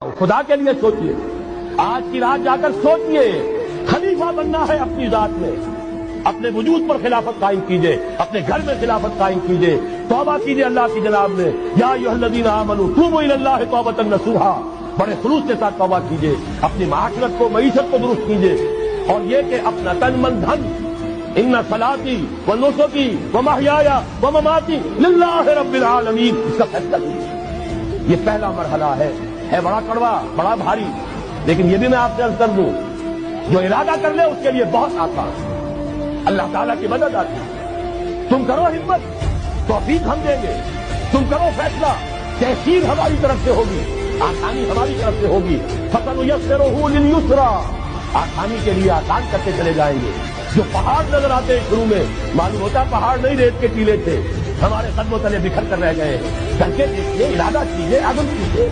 خدا کے لیے سوچئے، آج کی رات جا کر سوچئے، خلیفہ بننا ہے اپنی ذات میں، اپنے وجود پر خلافت قائم کیجئے، اپنے گھر میں خلافت قائم کیجئے، توبہ کیجئے اللہ کی جناب میں، یا ایھا الذین آمنوا توبوا الی اللہ توبۃ نصوحا، بڑے خلوص کے ساتھ توبہ کیجئے، اپنی معاشرت کو، معیشت کو درست کیجئے، اور یہ کہ اپنا تن من دھن، ان صلاتی و نسکی و محیای و مماتی للہ رب العالمین، اس کا فیصلہ کیجئے۔ یہ پہلا مرحلہ ہے بڑا کڑوا، بڑا بھاری، لیکن یہ بھی میں آپ سے عرض کر دوں، جو ارادہ کر لے اس کے لیے بہت آسان، اللہ تعالیٰ کی مدد آتی ہے۔ تم کرو ہمت، توفیق ہم دیں گے، تم کرو فیصلہ، تحصیل ہماری طرف سے ہوگی، آسانی ہماری طرف سے ہوگی۔ فَسَنُيَسِّرُهُ لِلْيُسْرَىٰ، آسانی کے لیے آسان کرتے چلے جائیں گے۔ جو پہاڑ نظر آتے ہیں شروع میں، معلوم ہوتا پہاڑ نہیں، ریت کے ٹیلے تھے، ہمارے قدموں تلے بکھر کر رہ گئے ہیں۔ کر کے دیکھیے، ارادہ کیجیے، عزم کیجیے۔